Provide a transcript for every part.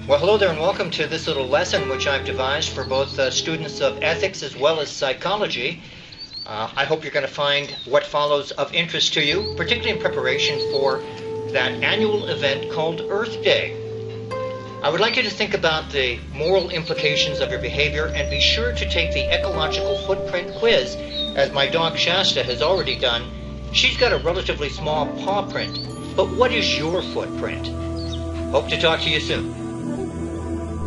Well, hello there and welcome to this little lesson which I've devised for both students of ethics as well as psychology. I hope you're going to find what follows of interest to you, particularly in preparation for that annual event called Earth Day. I would like you to think about the moral implications of your behavior and be sure to take the ecological footprint quiz, as my dog Shasta has already done. She's got a relatively small paw print, but what is your footprint? Hope to talk to you soon.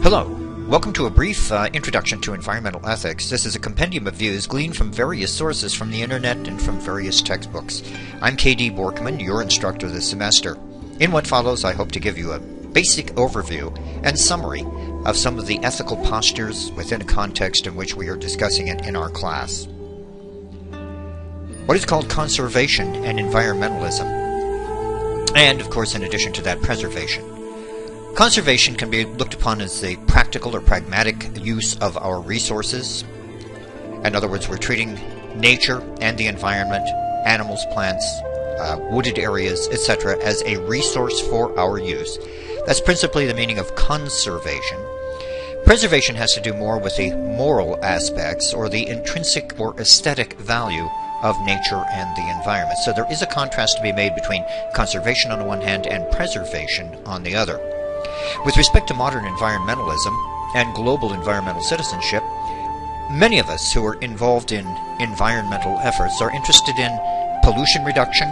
Hello. Welcome to a brief introduction to environmental ethics. This is a compendium of views gleaned from various sources from the internet and from various textbooks. I'm K.D. Borcoman, your instructor this semester. In what follows, I hope to give you a basic overview and summary of some of the ethical postures within a context in which we are discussing it in our class. What is called conservation and environmentalism, and of course in addition to that, preservation. Conservation can be looked upon as the practical or pragmatic use of our resources. In other words, we're treating nature and the environment, animals, plants, wooded areas, etc., as a resource for our use. That's principally the meaning of conservation. Preservation has to do more with the moral aspects or the intrinsic or aesthetic value of nature and the environment. So there is a contrast to be made between conservation on the one hand and preservation on the other. With respect to modern environmentalism and global environmental citizenship, many of us who are involved in environmental efforts are interested in pollution reduction,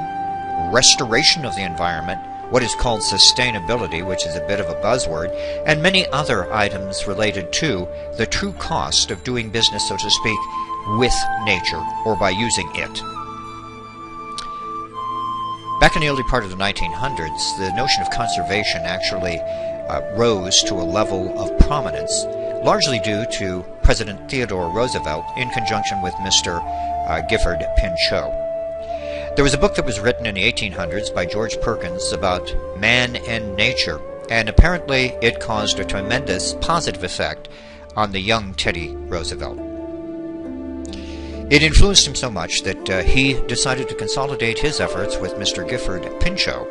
restoration of the environment, what is called sustainability, which is a bit of a buzzword, and many other items related to the true cost of doing business, so to speak, with nature or by using it. Back in the early part of the 1900s, the notion of conservation actually rose to a level of prominence, largely due to President Theodore Roosevelt in conjunction with Mr. Gifford Pinchot. There was a book that was written in the 1800s by George Perkins about man and nature, and apparently it caused a tremendous positive effect on the young Teddy Roosevelt. It influenced him so much that he decided to consolidate his efforts with Mr. Gifford Pinchot,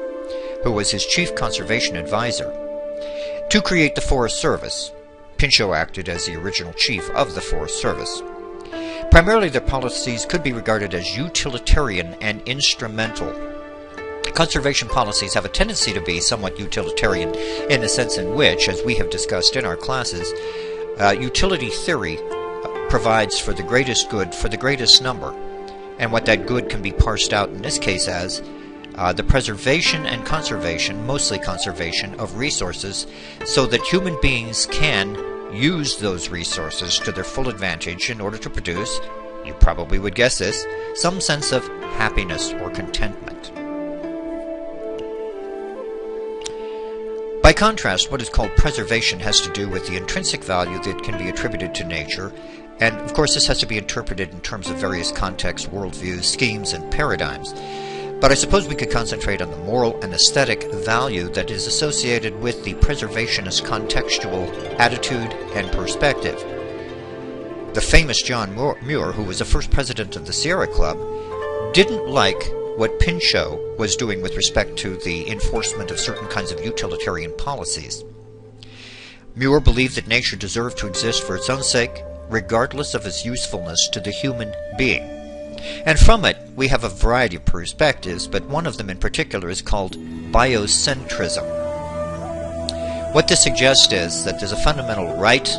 who was his chief conservation advisor, to create the Forest Service. Pinchot acted as the original chief of the Forest Service. Primarily, their policies could be regarded as utilitarian and instrumental. Conservation policies have a tendency to be somewhat utilitarian in the sense in which, as we have discussed in our classes, utility theory provides for the greatest good for the greatest number, and what that good can be parsed out in this case as the preservation and conservation, mostly conservation, of resources so that human beings can use those resources to their full advantage in order to produce, you probably would guess this, some sense of happiness or contentment. By contrast, what is called preservation has to do with the intrinsic value that can be attributed to nature, and of course this has to be interpreted in terms of various contexts, worldviews, schemes, and paradigms. But I suppose we could concentrate on the moral and aesthetic value that is associated with the preservationist contextual attitude and perspective. The famous John Muir, who was the first president of the Sierra Club, didn't like what Pinchot was doing with respect to the enforcement of certain kinds of utilitarian policies. Muir believed that nature deserved to exist for its own sake, regardless of its usefulness to the human being. And from it, we have a variety of perspectives, but one of them in particular is called biocentrism. What this suggests is that there's a fundamental right,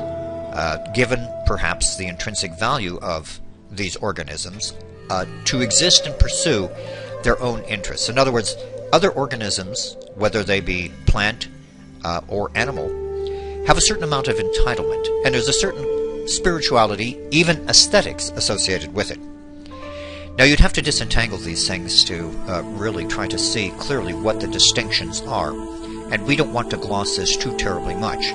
given perhaps the intrinsic value of these organisms, to exist and pursue their own interests. In other words, other organisms, whether they be plant or animal, have a certain amount of entitlement, and there's a certain spirituality, even aesthetics, associated with it. Now, you'd have to disentangle these things to really try to see clearly what the distinctions are, and we don't want to gloss this too terribly much.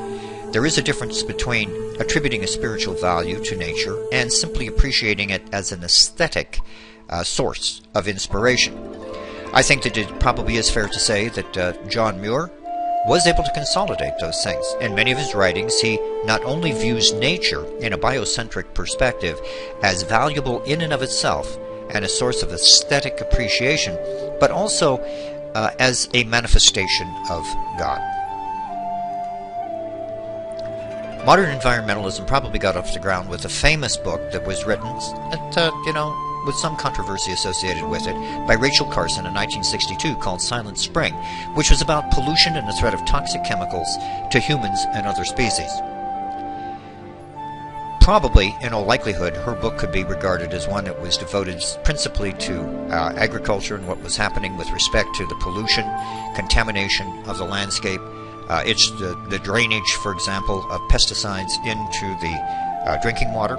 There is a difference between attributing a spiritual value to nature and simply appreciating it as an aesthetic source of inspiration. I think that it probably is fair to say that John Muir was able to consolidate those things. In many of his writings, he not only views nature in a biocentric perspective as valuable in and of itself and a source of aesthetic appreciation, but also as a manifestation of God. Modern environmentalism probably got off the ground with a famous book that was written, with some controversy associated with it, by Rachel Carson in 1962 called Silent Spring, which was about pollution and the threat of toxic chemicals to humans and other species. Probably, in all likelihood, her book could be regarded as one that was devoted principally to agriculture and what was happening with respect to the pollution, contamination of the landscape. It's the drainage, for example, of pesticides into the drinking water.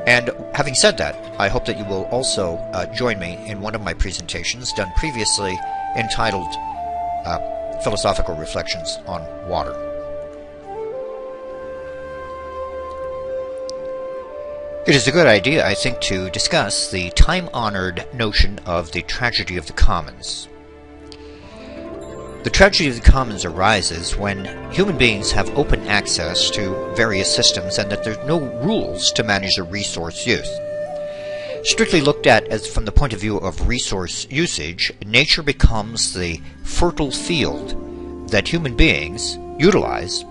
And having said that, I hope that you will also join me in one of my presentations done previously entitled Philosophical Reflections on Water. It is a good idea, I think, to discuss the time-honored notion of the tragedy of the commons. The tragedy of the commons arises when human beings have open access to various systems and that there are no rules to manage their resource use. Strictly looked at as from the point of view of resource usage, nature becomes the fertile field that human beings utilize,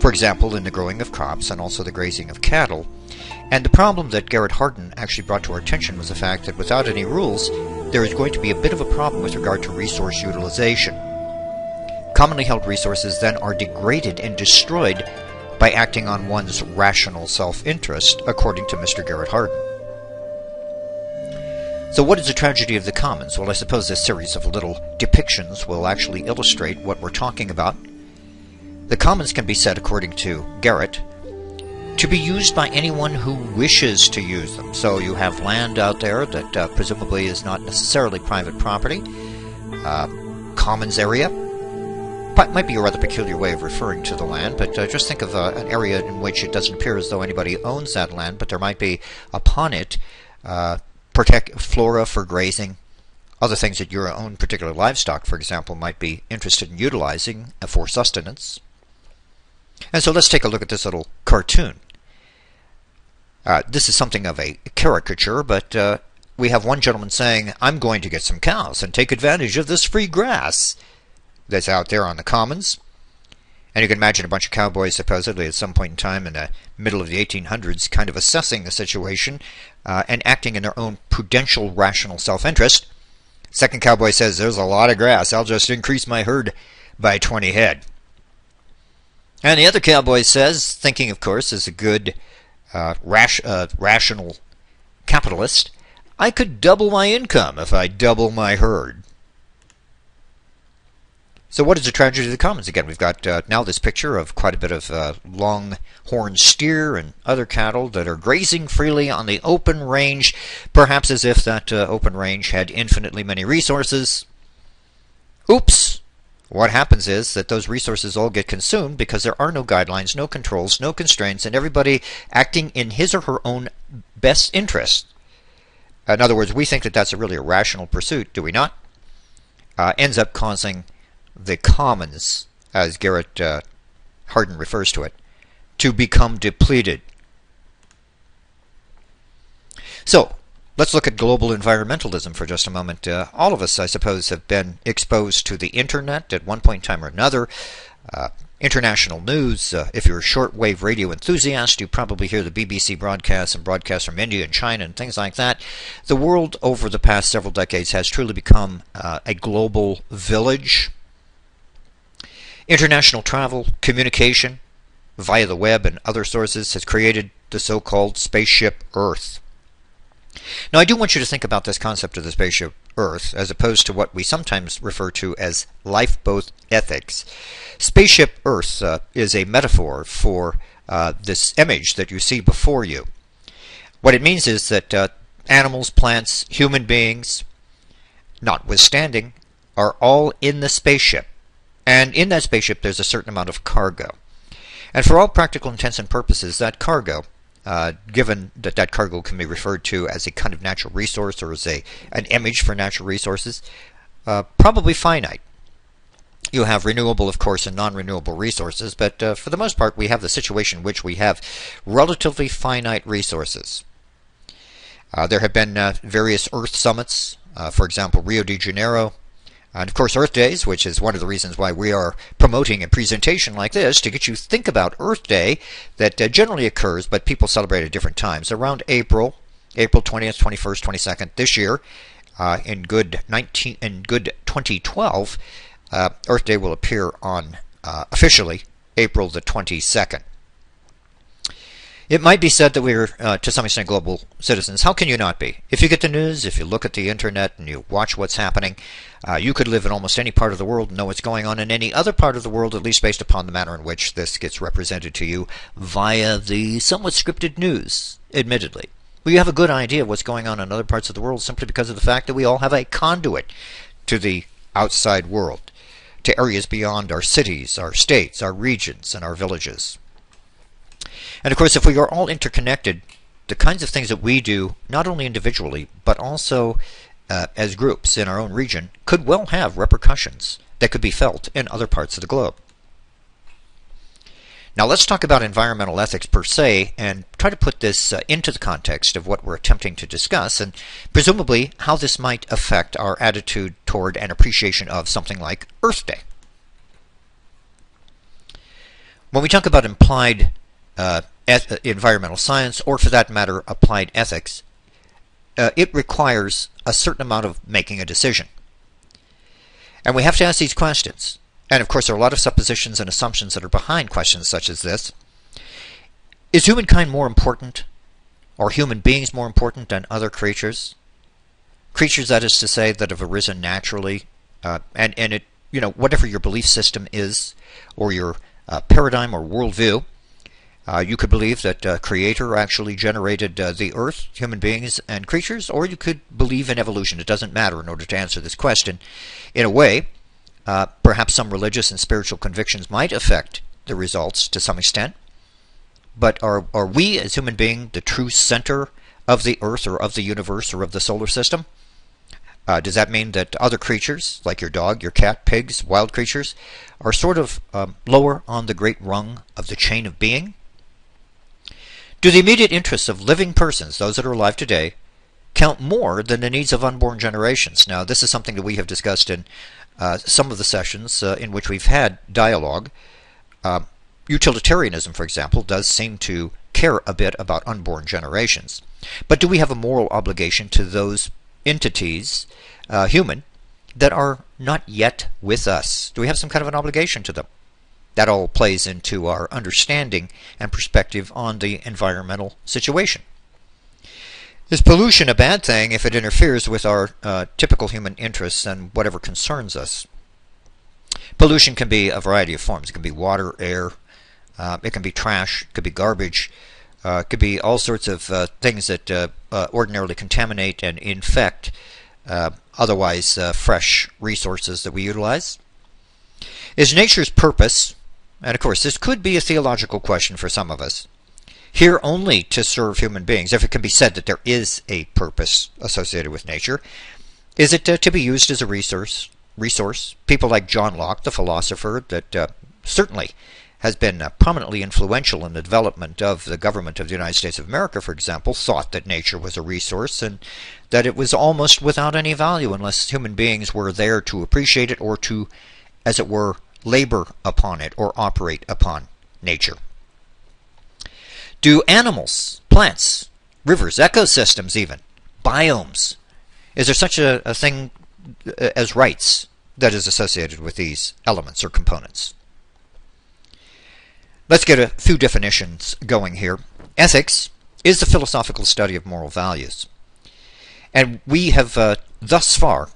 for example, in the growing of crops and also the grazing of cattle. And the problem that Garrett Hardin actually brought to our attention was the fact that without any rules, there is going to be a bit of a problem with regard to resource utilization. Commonly held resources then are degraded and destroyed by acting on one's rational self-interest, according to Mr. Garrett Hardin. So what is the tragedy of the commons? Well, I suppose this series of little depictions will actually illustrate what we're talking about. The commons can be said, according to Garrett, to be used by anyone who wishes to use them. So you have land out there that presumably is not necessarily private property, commons area. Might be a rather peculiar way of referring to the land, but just think of an area in which it doesn't appear as though anybody owns that land, but there might be upon it protect flora for grazing, other things that your own particular livestock, for example, might be interested in utilizing for sustenance. And so let's take a look at this little cartoon. This is something of a caricature, but we have one gentleman saying, "I'm going to get some cows and take advantage of this free grass that's out there on the commons." And you can imagine a bunch of cowboys supposedly at some point in time in the middle of the 1800s kind of assessing the situation and acting in their own prudential, rational self-interest. Second cowboy says, "There's a lot of grass. I'll just increase my herd by 20 head. And the other cowboy says, thinking, of course, as a good rational capitalist, "I could double my income if I double my herd." So what is the tragedy of the commons? Again, we've got now this picture of quite a bit of long-horned steer and other cattle that are grazing freely on the open range, perhaps as if that open range had infinitely many resources. Oops! What happens is that those resources all get consumed because there are no guidelines, no controls, no constraints, and everybody acting in his or her own best interest. In other words, we think that that's really a rational pursuit, do we not? Ends up causing the commons, as Garrett Hardin refers to it, to become depleted. So, let's look at global environmentalism for just a moment. All of us, I suppose, have been exposed to the internet at one point in time or another. International news, if you're a shortwave radio enthusiast, you probably hear the BBC broadcasts and broadcasts from India and China and things like that. The world over the past several decades has truly become a global village. International travel, communication via the web and other sources has created the so-called spaceship Earth. Now, I do want you to think about this concept of the spaceship Earth as opposed to what we sometimes refer to as lifeboat ethics. Spaceship Earth is a metaphor for this image that you see before you. What it means is that animals, plants, human beings, notwithstanding, are all in the spaceship. And in that spaceship there's a certain amount of cargo. And for all practical intents and purposes, that cargo, given that that cargo can be referred to as a kind of natural resource or as an image for natural resources, probably finite. You have renewable, of course, and non-renewable resources, but for the most part we have the situation in which we have relatively finite resources. There have been various Earth summits, for example Rio de Janeiro, And of course, Earth Days, which is one of the reasons why we are promoting a presentation like this, to get you to think about Earth Day that generally occurs, but people celebrate at different times, around April 20th, 21st, 22nd this year. In good 2012, Earth Day will appear on officially April the 22nd. It might be said that we're, to some extent, global citizens. How can you not be? If you get the news, if you look at the internet and you watch what's happening, you could live in almost any part of the world and know what's going on in any other part of the world, at least based upon the manner in which this gets represented to you via the somewhat scripted news, admittedly. Well, you have a good idea of what's going on in other parts of the world simply because of the fact that we all have a conduit to the outside world, to areas beyond our cities, our states, our regions, and our villages. And of course, if we are all interconnected, the kinds of things that we do, not only individually, but also as groups in our own region, could well have repercussions that could be felt in other parts of the globe. Now let's talk about environmental ethics per se and try to put this into the context of what we're attempting to discuss and presumably how this might affect our attitude toward and appreciation of something like Earth Day. When we talk about implied environmental science, or for that matter applied ethics, it requires a certain amount of making a decision. And we have to ask these questions. And of course there are a lot of suppositions and assumptions that are behind questions such as this. Is humankind more important, or human beings more important than other creatures? Creatures, that is to say, that have arisen naturally, and it, whatever your belief system is, or your paradigm or worldview, you could believe that Creator actually generated the Earth, human beings, and creatures, or you could believe in evolution. It doesn't matter in order to answer this question. In a way, perhaps some religious and spiritual convictions might affect the results to some extent, but are we as human beings the true center of the Earth or of the universe or of the solar system? Does that mean that other creatures, like your dog, your cat, pigs, wild creatures, are sort of lower on the great rung of the chain of being? Do the immediate interests of living persons, those that are alive today, count more than the needs of unborn generations? Now, this is something that we have discussed in some of the sessions in which we've had dialogue. Utilitarianism, for example, does seem to care a bit about unborn generations. But do we have a moral obligation to those entities, human, that are not yet with us? Do we have some kind of an obligation to them? That all plays into our understanding and perspective on the environmental situation. Is pollution a bad thing if it interferes with our typical human interests and whatever concerns us? Pollution can be a variety of forms. It can be water, air, it can be trash, it could be garbage, it could be all sorts of things that ordinarily contaminate and infect otherwise fresh resources that we utilize. Is nature's purpose, and of course this could be a theological question for some of us, here only to serve human beings, if it can be said that there is a purpose associated with nature? Is it to be used as a resource? People like John Locke, the philosopher, that certainly has been prominently influential in the development of the government of the United States of America, for example, thought that nature was a resource and that it was almost without any value unless human beings were there to appreciate it or to, as it were, labor upon it or operate upon nature. Do animals, plants, rivers, ecosystems even, biomes, is there such a thing as rights that is associated with these elements or components? Let's get a few definitions going here. Ethics is the philosophical study of moral values. And we have thus far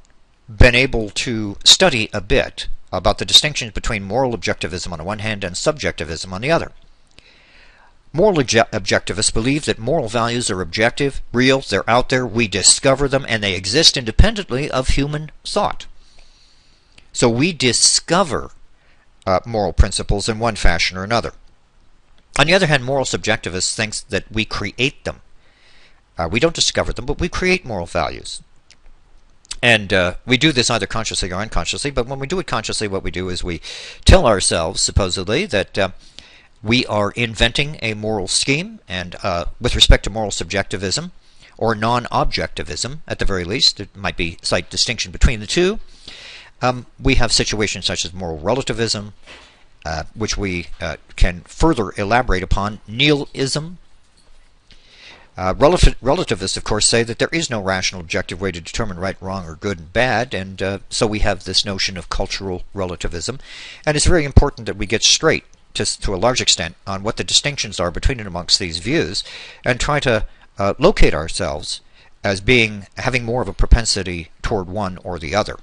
been able to study a bit about the distinctions between moral objectivism on the one hand and subjectivism on the other. Moral objectivists believe that moral values are objective, real, they're out there, we discover them, and they exist independently of human thought. So we discover moral principles in one fashion or another. On the other hand, moral subjectivists think that we create them. We don't discover them, but we create moral values. And we do this either consciously or unconsciously, but when we do it consciously, what we do is we tell ourselves, supposedly, that we are inventing a moral scheme, and with respect to moral subjectivism, or non-objectivism, at the very least, it might be a slight distinction between the two, We have situations such as moral relativism, which we can further elaborate upon, nihilism. Relativists, of course, say that there is no rational objective way to determine right, wrong, or good and bad, and so we have this notion of cultural relativism. And it's very important that we get straight, to a large extent, on what the distinctions are between and amongst these views, and try to locate ourselves as having more of a propensity toward one or the other.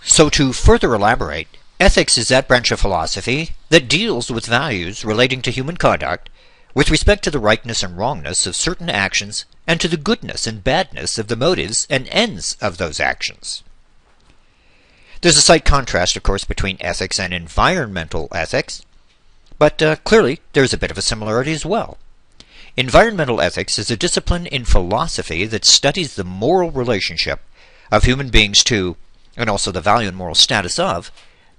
So to further elaborate, ethics is that branch of philosophy that deals with values relating to human conduct with respect to the rightness and wrongness of certain actions and to the goodness and badness of the motives and ends of those actions. There's a slight contrast, of course, between ethics and environmental ethics, but clearly there's a bit of a similarity as well. Environmental ethics is a discipline in philosophy that studies the moral relationship of human beings to, and also the value and moral status of,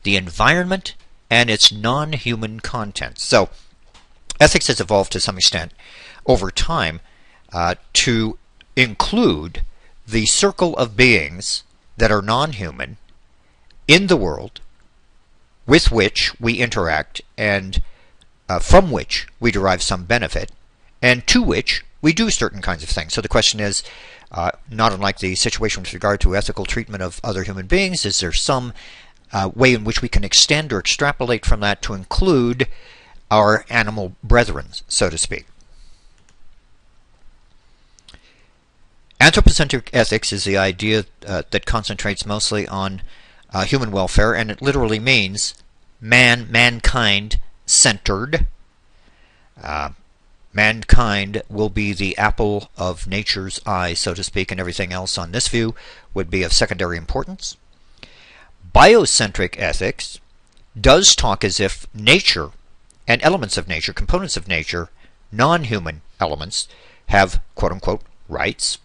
the environment and its non-human contents. So, ethics has evolved to some extent over time to include the circle of beings that are non-human in the world with which we interact and from which we derive some benefit and to which we do certain kinds of things. So the question is, not unlike the situation with regard to ethical treatment of other human beings, is there some way in which we can extend or extrapolate from that to include our animal brethren, so to speak? Anthropocentric ethics is the idea that concentrates mostly on human welfare, and it literally means mankind-centered. Mankind will be the apple of nature's eye, so to speak, and everything else on this view would be of secondary importance. Biocentric ethics does talk as if nature and elements of nature, components of nature, non-human elements, have quote-unquote rights.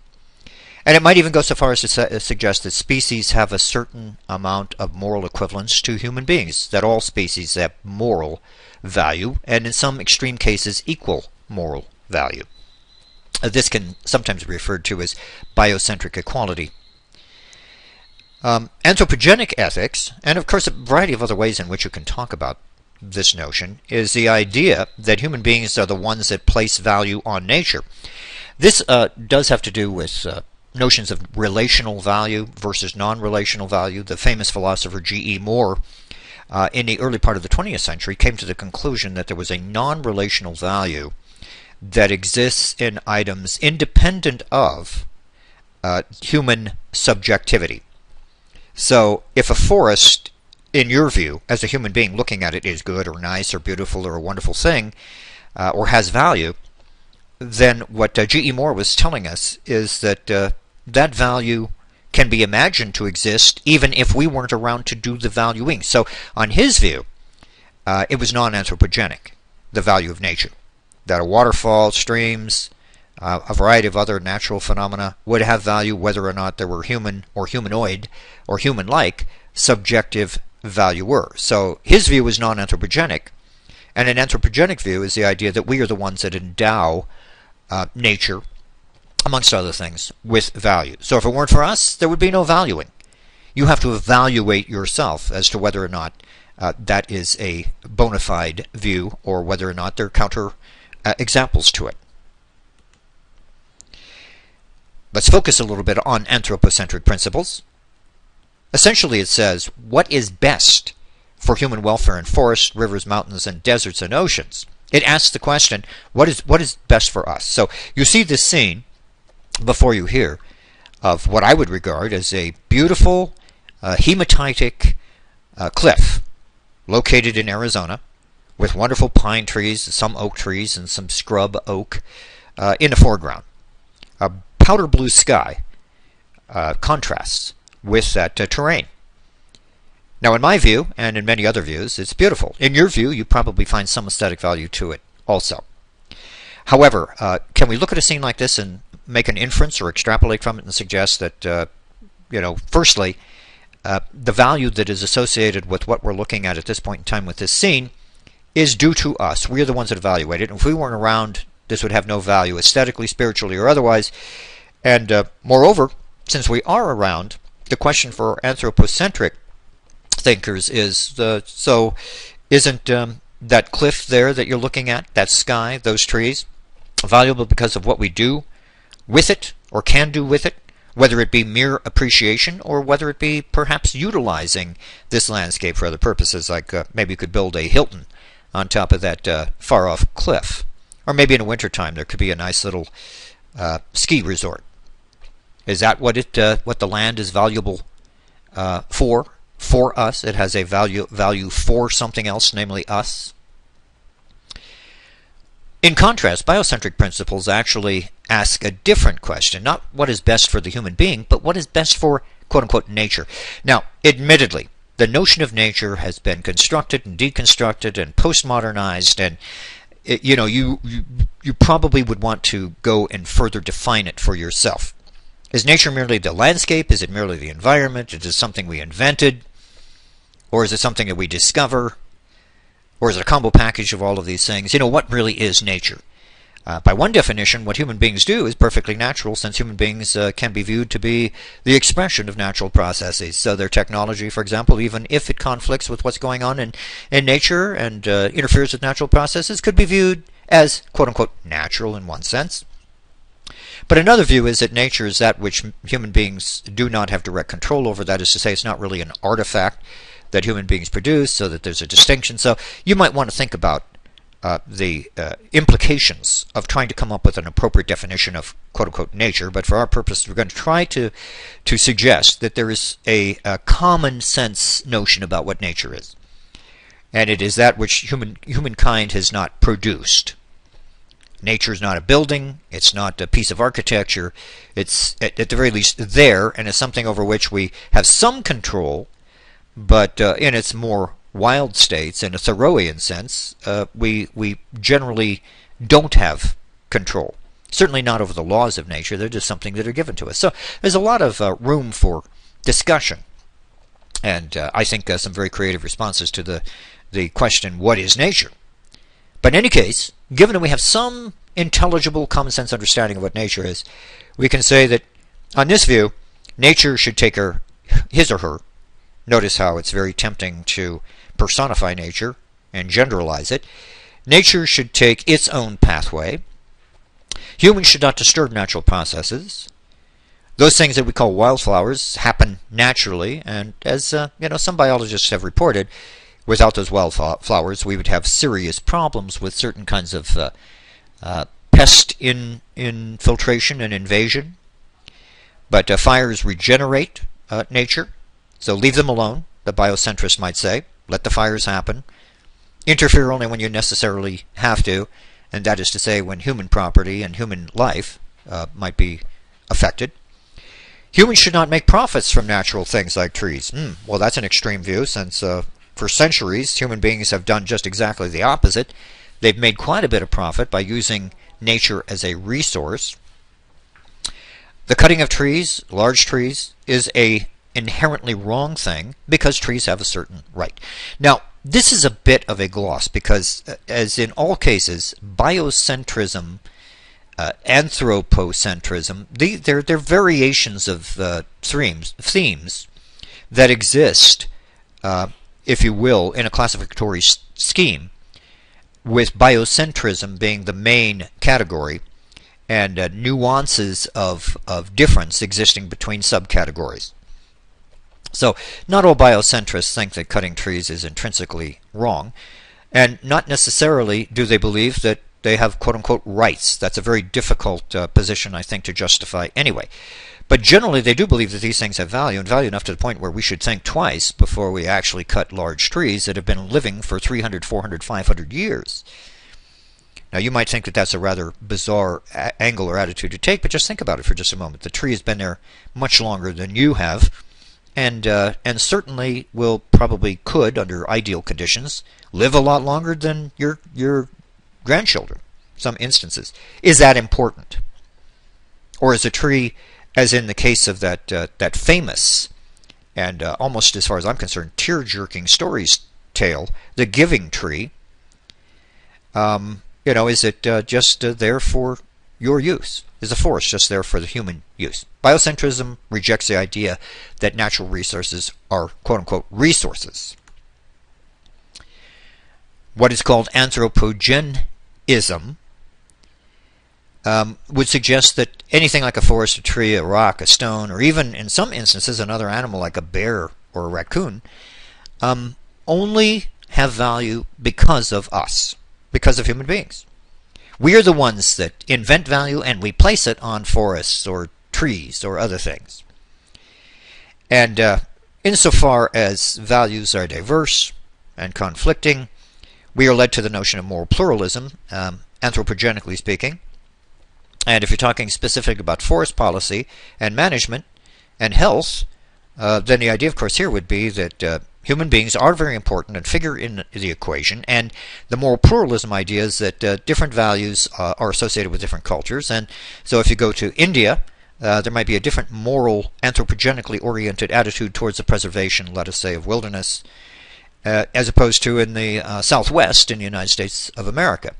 And it might even go so far as to suggest that species have a certain amount of moral equivalence to human beings, that all species have moral value, and in some extreme cases equal moral value. This can sometimes be referred to as biocentric equality. Anthropogenic ethics, and of course a variety of other ways in which you can talk about this notion, is the idea that human beings are the ones that place value on nature. This does have to do with notions of relational value versus non-relational value. The famous philosopher G.E. Moore in the early part of the 20th century came to the conclusion that there was a non-relational value that exists in items independent of human subjectivity. So if a forest, in your view, as a human being looking at it, is good or nice or beautiful or a wonderful thing, or has value, then what G.E. Moore was telling us is that that value can be imagined to exist even if we weren't around to do the valuing. So on his view, it was non-anthropogenic, the value of nature, that a waterfall, streams, a variety of other natural phenomena would have value whether or not there were human or humanoid or human-like subjective valuer. So his view is non-anthropogenic, and an anthropogenic view is the idea that we are the ones that endow nature, amongst other things, with value. So if it weren't for us, there would be no valuing. You have to evaluate yourself as to whether or not that is a bona fide view or whether or not there are counter examples to it. Let's focus a little bit on anthropocentric principles. Essentially it says, what is best for human welfare in forests, rivers, mountains, and deserts and oceans? It asks the question, what is best for us? So you see this scene before you here of what I would regard as a beautiful hematitic cliff located in Arizona with wonderful pine trees, some oak trees, and some scrub oak in the foreground. A powder blue sky contrasts with that terrain. Now in my view, and in many other views, it's beautiful. In your view, you probably find some aesthetic value to it also. However, can we look at a scene like this and make an inference or extrapolate from it and suggest that, firstly, the value that is associated with what we're looking at this point in time with this scene is due to us. We are the ones that evaluate it. And if we weren't around, this would have no value aesthetically, spiritually, or otherwise. And moreover, since we are around, the question for anthropocentric thinkers is, so isn't that cliff there that you're looking at, that sky, those trees, valuable because of what we do with it or can do with it, whether it be mere appreciation or whether it be perhaps utilizing this landscape for other purposes, like maybe you could build a Hilton on top of that far-off cliff. Or maybe in the wintertime there could be a nice little ski resort. Is that what the land is valuable for us? It has a value for something else, namely us. In contrast, biocentric principles actually ask a different question, not what is best for the human being, but what is best for quote-unquote nature. Now, admittedly, the notion of nature has been constructed and deconstructed and postmodernized, and you probably would want to go and further define it for yourself. Is nature merely the landscape? Is it merely the environment? Is it something we invented? Or is it something that we discover? Or is it a combo package of all of these things? What really is nature? By one definition, what human beings do is perfectly natural, since human beings can be viewed to be the expression of natural processes. So their technology, for example, even if it conflicts with what's going on in nature and interferes with natural processes, could be viewed as quote-unquote natural in one sense. But another view is that nature is that which human beings do not have direct control over. That is to say, it's not really an artifact that human beings produce, so that there's a distinction. So you might want to think about the implications of trying to come up with an appropriate definition of quote-unquote nature. But for our purpose, we're going to try to suggest that there is a common sense notion about what nature is. And it is that which humankind has not produced. Nature is not a building, it's not a piece of architecture, it's at the very least there, and it's something over which we have some control, but in its more wild states, in a Thoreauian sense, we generally don't have control. Certainly not over the laws of nature, they're just something that are given to us. So there's a lot of room for discussion, and I think some very creative responses to the question, what is nature? But in any case, given that we have some intelligible common sense understanding of what nature is, we can say that on this view, nature should take his or her. Notice how it's very tempting to personify nature and generalize it. Nature should take its own pathway. Humans should not disturb natural processes. Those things that we call wildflowers happen naturally, and as some biologists have reported, without those wildflowers, we would have serious problems with certain kinds of pest infiltration and invasion. But fires regenerate nature, so leave them alone, the biocentrist might say. Let the fires happen. Interfere only when you necessarily have to, and that is to say when human property and human life might be affected. Humans should not make profits from natural things like trees. Well, that's an extreme view, since for centuries, human beings have done just exactly the opposite. They've made quite a bit of profit by using nature as a resource. The cutting of trees, large trees, is a inherently wrong thing because trees have a certain right. Now, this is a bit of a gloss because, as in all cases, biocentrism, anthropocentrism, they're variations of themes that exist, if you will, in a classificatory scheme, with biocentrism being the main category and nuances of difference existing between subcategories. So not all biocentrists think that cutting trees is intrinsically wrong, and not necessarily do they believe that they have quote-unquote rights. That's a very difficult position, I think, to justify anyway. But generally they do believe that these things have value, and value enough to the point where we should think twice before we actually cut large trees that have been living for 300, 400, 500 years. Now you might think that that's a rather bizarre angle or attitude to take, but just think about it for just a moment. The tree has been there much longer than you have, and certainly could, under ideal conditions, live a lot longer than your grandchildren, some instances. Is that important? Or is a tree, as in the case of that famous and almost, as far as I'm concerned, tear-jerking stories tale, The Giving Tree, is it just there for your use? Is the forest just there for the human use? Biocentrism rejects the idea that natural resources are quote-unquote resources. What is called Anthropocentric would suggest that anything like a forest, a tree, a rock, a stone, or even in some instances another animal like a bear or a raccoon, only have value because of us, because of human beings. We are the ones that invent value and we place it on forests or trees or other things. And insofar as values are diverse and conflicting, we are led to the notion of moral pluralism, anthropogenically speaking. And if you're talking specifically about forest policy and management and health, then the idea, of course, here would be that human beings are very important and figure in the equation, and the moral pluralism idea is that different values are associated with different cultures. And so if you go to India, there might be a different moral, anthropogenically oriented attitude towards the preservation, let us say, of wilderness, as opposed to in the Southwest in the United States of America.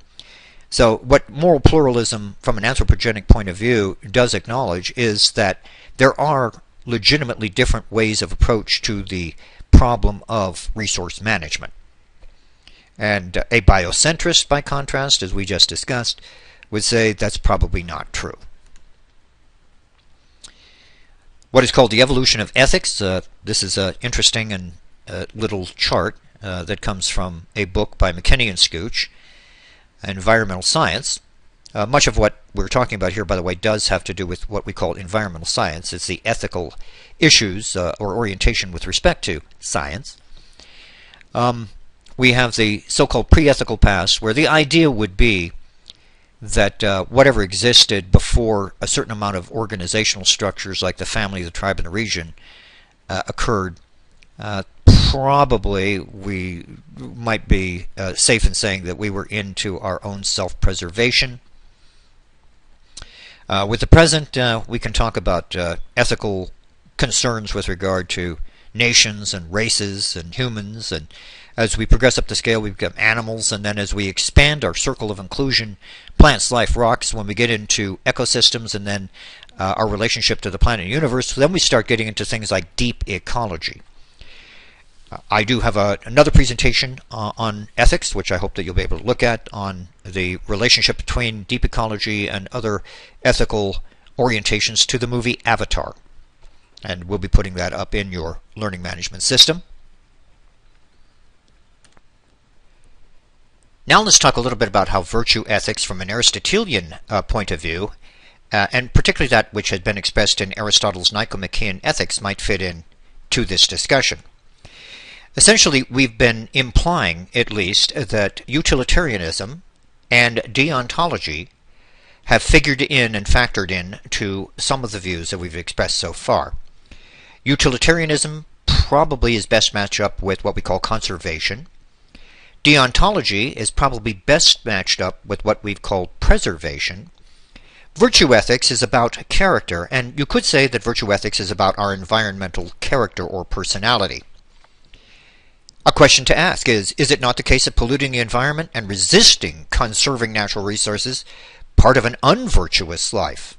So what moral pluralism from an anthropogenic point of view does acknowledge is that there are legitimately different ways of approach to the problem of resource management. And a biocentrist, by contrast, as we just discussed, would say that's probably not true. What is called the evolution of ethics, this is an interesting and little chart that comes from a book by McKinney and Scooch, Environmental Science. Much of what we're talking about here, by the way, does have to do with what we call environmental science. It's the ethical issues or orientation with respect to science. We have the so-called pre-ethical past, where the idea would be that whatever existed before a certain amount of organizational structures like the family, the tribe, and the region occurred, probably we might be safe in saying that we were into our own self-preservation. With the present, we can talk about ethical concerns with regard to nations and races and humans, and as we progress up the scale we become animals, and then as we expand our circle of inclusion, plants, life, rocks, when we get into ecosystems, and then our relationship to the planet and universe, then we start getting into things like deep ecology. I do have another presentation on ethics, which I hope that you'll be able to look at, on the relationship between deep ecology and other ethical orientations to the movie Avatar. And we'll be putting that up in your learning management system. Now let's talk a little bit about how virtue ethics from an Aristotelian point of view, and particularly that which had been expressed in Aristotle's Nicomachean Ethics, might fit in to this discussion. Essentially, we've been implying, at least, that utilitarianism and deontology have figured in and factored in to some of the views that we've expressed so far. Utilitarianism probably is best matched up with what we call conservation. Deontology is probably best matched up with what we've called preservation. Virtue ethics is about character, and you could say that virtue ethics is about our environmental character or personality. A question to ask is it not the case that polluting the environment and resisting conserving natural resources part of an unvirtuous life?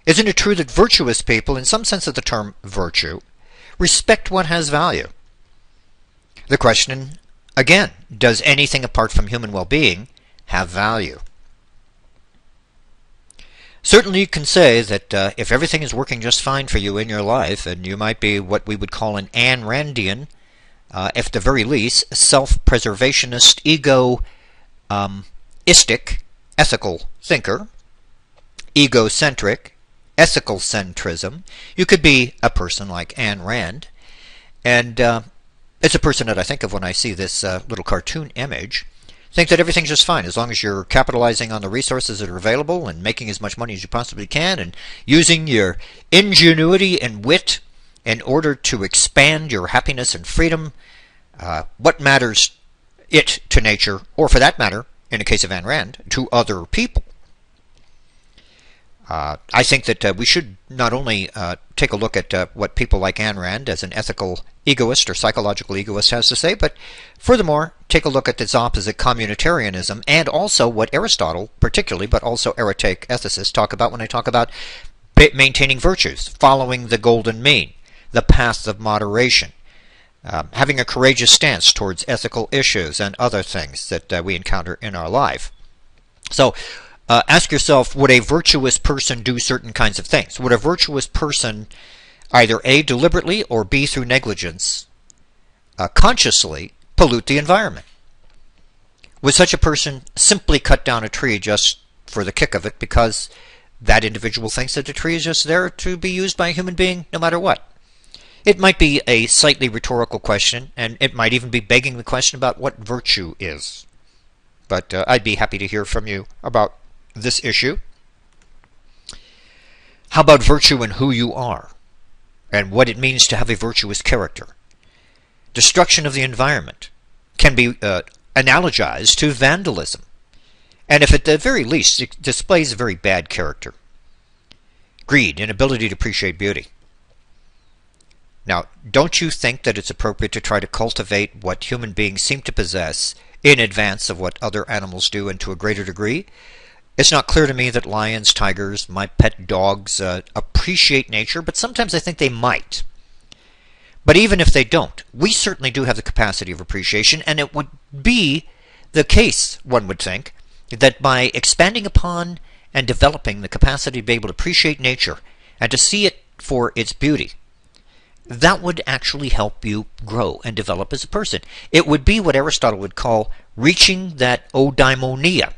Isn't it true that virtuous people, in some sense of the term virtue, respect what has value? The question, again, does anything apart from human well-being have value? Certainly you can say that if everything is working just fine for you in your life, and you might be what we would call an Ayn Randian, at the very least, self-preservationist, egoistic, ethical thinker, egocentric, ethical centrism. You could be a person like Ayn Rand, and it's a person that I think of when I see this little cartoon image. Think that everything's just fine as long as you're capitalizing on the resources that are available and making as much money as you possibly can and using your ingenuity and wit in order to expand your happiness and freedom. What matters it to nature, or for that matter, in the case of Ayn Rand, to other people? I think that we should not only take a look at what people like Ayn Rand as an ethical egoist or psychological egoist has to say, but furthermore take a look at its opposite, communitarianism, and also what Aristotle particularly, but also Eretaic ethicists talk about when they talk about maintaining virtues, following the golden mean, the path of moderation, having a courageous stance towards ethical issues and other things that we encounter in our life. So ask yourself, would a virtuous person do certain kinds of things? Would a virtuous person either A, deliberately, or B, through negligence, consciously pollute the environment? Would such a person simply cut down a tree just for the kick of it because that individual thinks that the tree is just there to be used by a human being no matter what? It might be a slightly rhetorical question, and it might even be begging the question about what virtue is. But I'd be happy to hear from you about this issue. How about virtue and who you are, and what it means to have a virtuous character? Destruction of the environment can be analogized to vandalism, and if at the very least it displays a very bad character. Greed, inability to appreciate beauty. Now, don't you think that it's appropriate to try to cultivate what human beings seem to possess in advance of what other animals do, and to a greater degree? It's not clear to me that lions, tigers, my pet dogs appreciate nature, but sometimes I think they might. But even if they don't, we certainly do have the capacity of appreciation, and it would be the case, one would think, that by expanding upon and developing the capacity to be able to appreciate nature and to see it for its beauty, that would actually help you grow and develop as a person. It would be what Aristotle would call reaching that eudaimonia,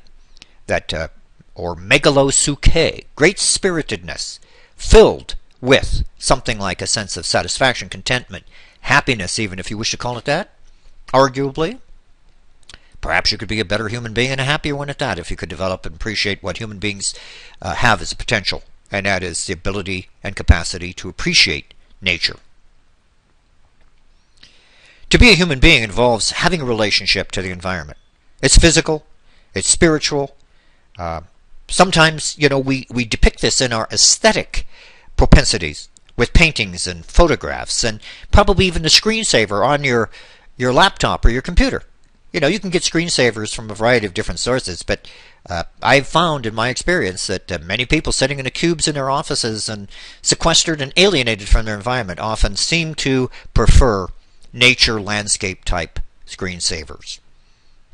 that or megalopsyche, great spiritedness, filled with something like a sense of satisfaction, contentment, happiness, even if you wish to call it that, arguably. Perhaps you could be a better human being and a happier one at that if you could develop and appreciate what human beings have as a potential, and that is the ability and capacity to appreciate nature. To be a human being involves having a relationship to the environment. It's physical, it's spiritual. Sometimes, we depict this in our aesthetic propensities with paintings and photographs, and probably even the screensaver on your laptop or your computer. You can get screensavers from a variety of different sources, but I've found in my experience that many people sitting in the cubes in their offices and sequestered and alienated from their environment often seem to prefer nature landscape type screensavers.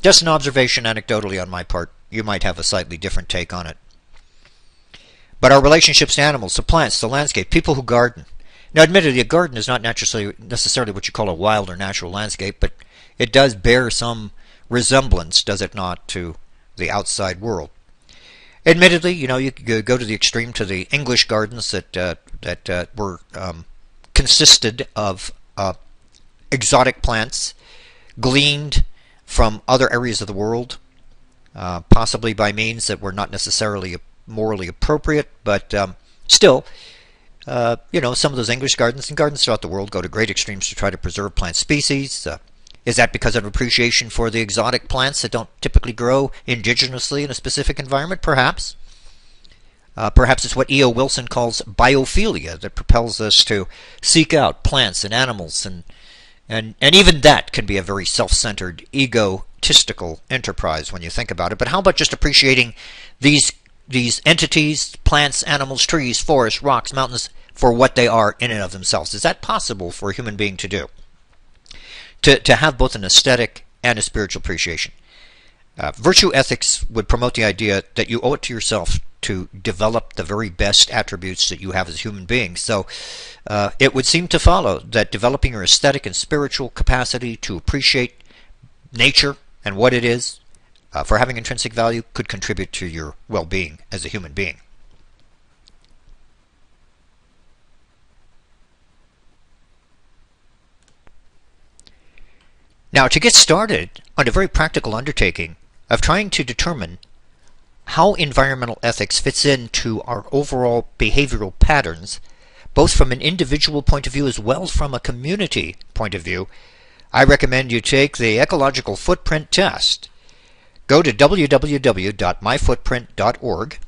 Just an observation anecdotally on my part. You might have a slightly different take on it. But our relationships to animals, to plants, to landscape, people who garden. Now admittedly, a garden is not necessarily what you call a wild or natural landscape, but it does bear some resemblance, does it not, to the outside world. Admittedly, you could go to the extreme to the English gardens that were consisted of exotic plants gleaned from other areas of the world, possibly by means that were not necessarily morally appropriate, but still, some of those English gardens and gardens throughout the world go to great extremes to try to preserve plant species. Is that because of appreciation for the exotic plants that don't typically grow indigenously in a specific environment? Perhaps. Perhaps it's what E.O. Wilson calls biophilia that propels us to seek out plants and animals, and even that can be a very self-centered, egotistical enterprise when you think about it. But how about just appreciating these entities, plants, animals, trees, forests, rocks, mountains, for what they are in and of themselves? Is that possible for a human being to do? To have both an aesthetic and a spiritual appreciation. Virtue ethics would promote the idea that you owe it to yourself to develop the very best attributes that you have as a human being. So it would seem to follow that developing your aesthetic and spiritual capacity to appreciate nature and what it is for having intrinsic value could contribute to your well-being as a human being. Now, to get started on a very practical undertaking of trying to determine how environmental ethics fits into our overall behavioral patterns, both from an individual point of view as well as from a community point of view, I recommend you take the ecological footprint test. Go to www.myfootprint.org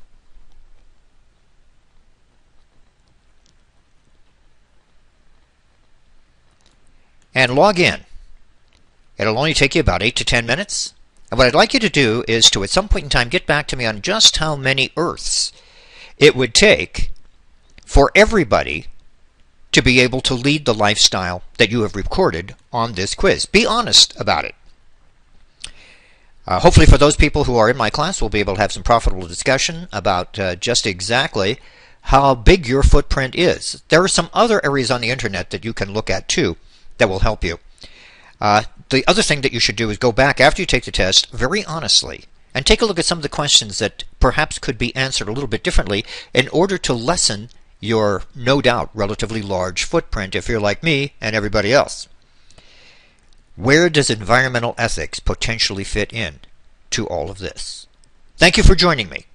and log in. It'll only take you about 8 to 10 minutes. And what I'd like you to do is to, at some point in time, get back to me on just how many Earths it would take for everybody to be able to lead the lifestyle that you have recorded on this quiz. Be honest about it. Hopefully for those people who are in my class, we'll be able to have some profitable discussion about just exactly how big your footprint is. There are some other areas on the internet that you can look at too that will help you. The other thing that you should do is go back after you take the test very honestly and take a look at some of the questions that perhaps could be answered a little bit differently in order to lessen your, no doubt, relatively large footprint if you're like me and everybody else. Where does environmental ethics potentially fit in to all of this? Thank you for joining me.